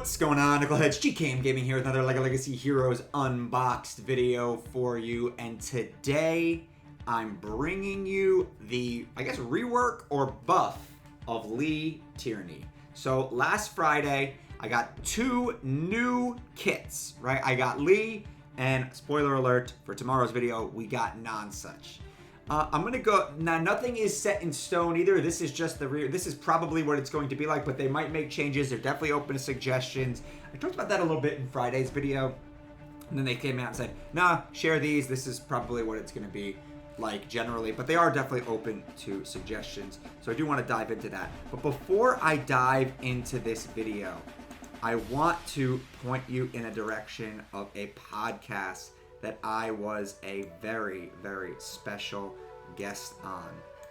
What's going on, Knuckleheads? GKM Gaming here with another LEGO Legacy Heroes Unboxed video for you. And today, I'm bringing you the, rework or buff of Leigh Tierney. So last Friday, I got two new kits, right? I got Leigh, and spoiler alert, for tomorrow's video, we got Nonsuch. I'm gonna go, now nothing is set in stone either. This is just this is probably what it's going to be like, but they might make changes. They're definitely open to suggestions. I talked about that a little bit in Friday's video. And then they came out and said, nah, share these. This is probably what it's gonna be like generally, but they are definitely open to suggestions. So I do wanna dive into that. But before I dive into this video, I want to point you in a direction of a podcast that I was a very, very special guest on.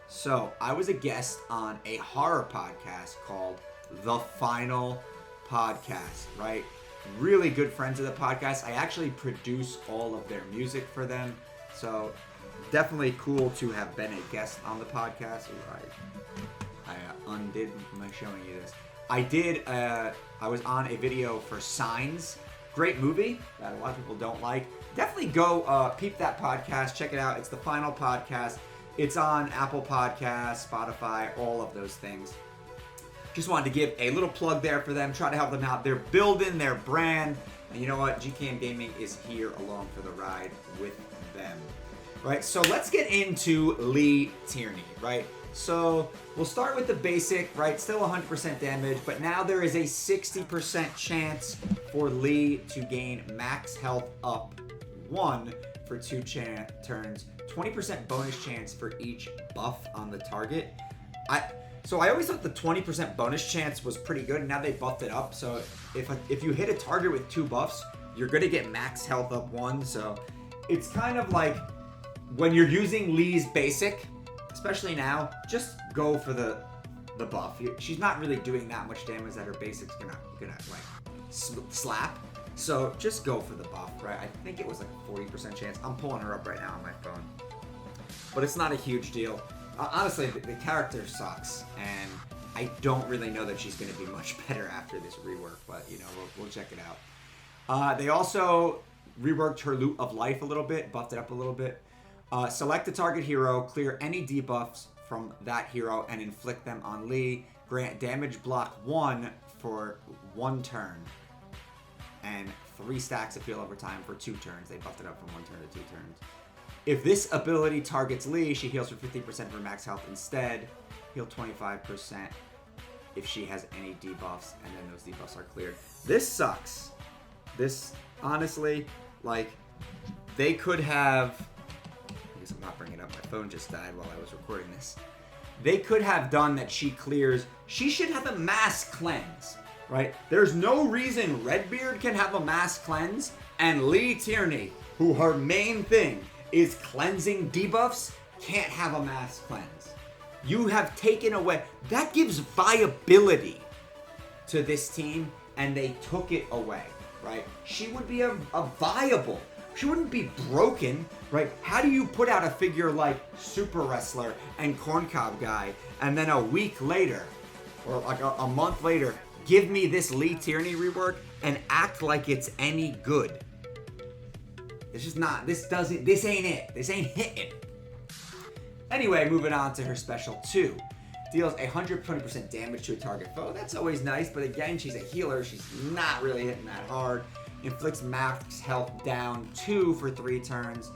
So I was a guest on a horror podcast called The Final Podcast, right? Really good friends of the podcast. I actually produce all of their music for them. So definitely cool to have been a guest on the podcast. I undid my showing you this. I was on a video for Signs. Great movie that a lot of people don't like. Definitely go peep that podcast. Check it out. It's The Final Podcast. It's on Apple Podcasts, Spotify, all of those things. Just wanted to give a little plug there for them. Try to help them out. They're building their brand. And you know what? GKM Gaming is here along for the ride with them. Right? So let's get into Leigh Tierney, right? So we'll start with the basic, right? Still 100% damage, but now there is a 60% chance for Leigh to gain max health up 1 for 2 turns, 20% bonus chance for each buff on the target. So I always thought the 20% bonus chance was pretty good, and now they buffed it up. So if you hit a target with 2 buffs, you're gonna get max health up 1. So it's kind of like when you're using Leigh's basic, especially now, just go for the buff. She's not really doing that much damage that her basic's gonna like slap. So just go for the buff, right? I think it was like a 40% chance. I'm pulling her up right now on my phone, but it's not a huge deal. Honestly, the character sucks, and I don't really know that she's gonna be much better after this rework, but you know, we'll check it out. They also reworked her Loot of Life a little bit, buffed it up a little bit. Select a target hero, clear any debuffs from that hero, and inflict them on Leigh. Grant damage block 1 for 1 turn, and 3 stacks of heal over time for 2 turns. They buffed it up from 1 turn to 2 turns. If this ability targets Leigh, she heals for 50% for max health instead. Heal 25% if she has any debuffs, and then those debuffs are cleared. This sucks. This, honestly, like, they could have... I'm not bringing it up. My phone just died while I was recording this. They could have done that she clears. She should have a mass cleanse, right? There's no reason Redbeard can have a mass cleanse and Leigh Tierney, who her main thing is cleansing debuffs, can't have a mass cleanse. You have taken away. That gives viability to this team, and they took it away, right? She would be a viable. She wouldn't be broken, right? How do you put out a figure like Super Wrestler and Corncob Guy, and then a week later, or like a month later, give me this Leigh Tierney rework and act like it's any good? It's just not. This ain't it. This ain't hitting. Anyway, moving on to her special 2. Deals 120% damage to a target foe. That's always nice, but again, she's a healer. She's not really hitting that hard. Inflicts max health down 2 for 3 turns.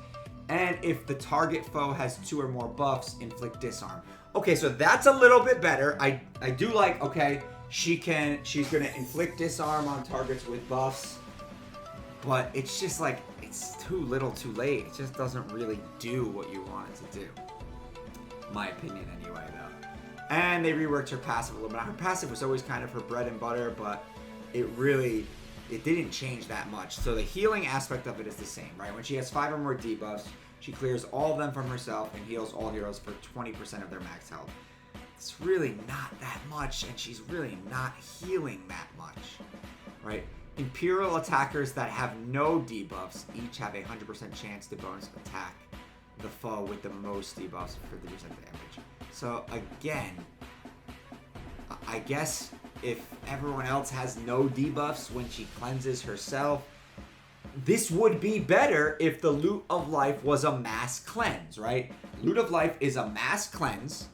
And if the target foe has 2 or more buffs, inflict disarm. Okay, so that's a little bit better. I do like, okay, she's gonna inflict disarm on targets with buffs, but it's just like, it's too little too late. It just doesn't really do what you want it to do. My opinion anyway, though. And they reworked her passive a little bit. Her passive was always kind of her bread and butter, but it didn't change that much. So the healing aspect of it is the same, right? When she has 5 or more debuffs, she clears all of them from herself and heals all heroes for 20% of their max health. It's really not that much, and she's really not healing that much, right? Imperial attackers that have no debuffs each have a 100% chance to bonus attack the foe with the most debuffs for 50% damage. So again, I guess if everyone else has no debuffs when she cleanses herself. This would be better if the Loot of Life was a mass cleanse, right? Loot of Life is a mass cleanse.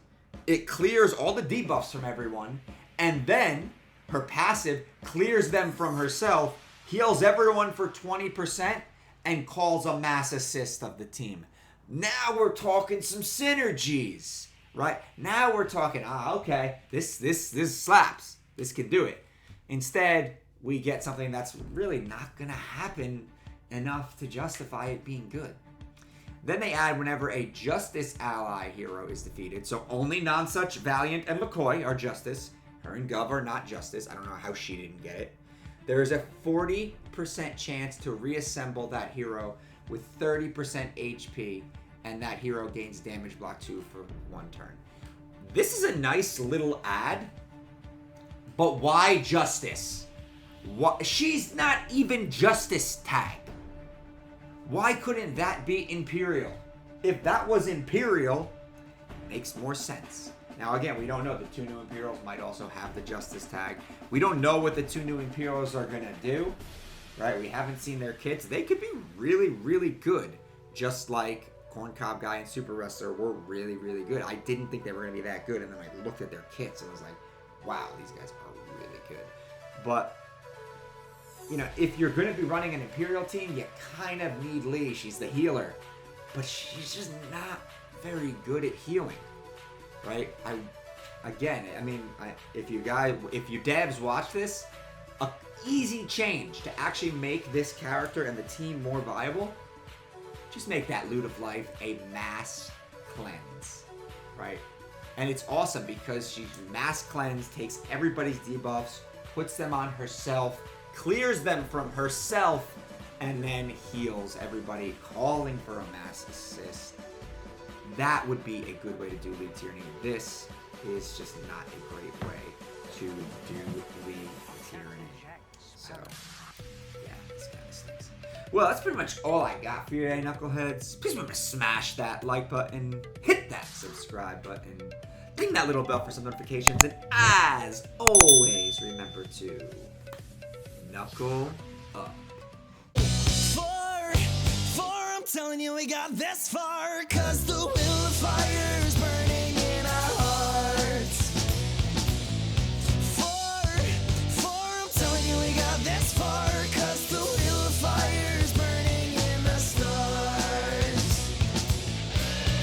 It clears all the debuffs from everyone, and then her passive clears them from herself, heals everyone for 20%, and calls a mass assist of the team. Now we're talking some synergies, right? Now we're talking, okay, this slaps. This can do it. Instead, we get something that's really not going to happen enough to justify it being good. Then they add whenever a Justice ally hero is defeated. So only Nonsuch, Valiant, and McCoy are Justice. Her and Gov are not Justice. I don't know how she didn't get it. There is a 40% chance to reassemble that hero with 30% HP, and that hero gains damage block 2 for 1 turn. This is a nice little ad, but why Justice? She's not even Justice tag. Why couldn't that be Imperial? If that was Imperial, it makes more sense. Now again, we don't know. The 2 new Imperials might also have the Justice tag. We don't know what the 2 new Imperials are going to do, right? We haven't seen their kits. They could be really, really good. Just like Corncob Guy and Super Wrestler were really, really good. I didn't think they were going to be that good, and then I looked at their kits and was like, wow, these guys are really good. But you know, if you're going to be running an Imperial team, you kind of need Leigh. She's the healer. But she's just not very good at healing, right? If you devs watch this, a easy change to actually make this character and the team more viable, just make that Loot of Life a mass cleanse, right? And it's awesome because she's mass cleanse, takes everybody's debuffs, puts them on herself, clears them from herself, and then heals everybody, calling for a mass assist. That would be a good way to do League Tyranny. This is just not a great way to do League Tyranny. So, yeah, this kind of stinks. Well, that's pretty much all I got for you, Knuckleheads. Please remember to smash that like button, hit that subscribe button, ding that little bell for some notifications, and as always, remember to knuckle up. I'm telling you we got this far, 'cause the will of fire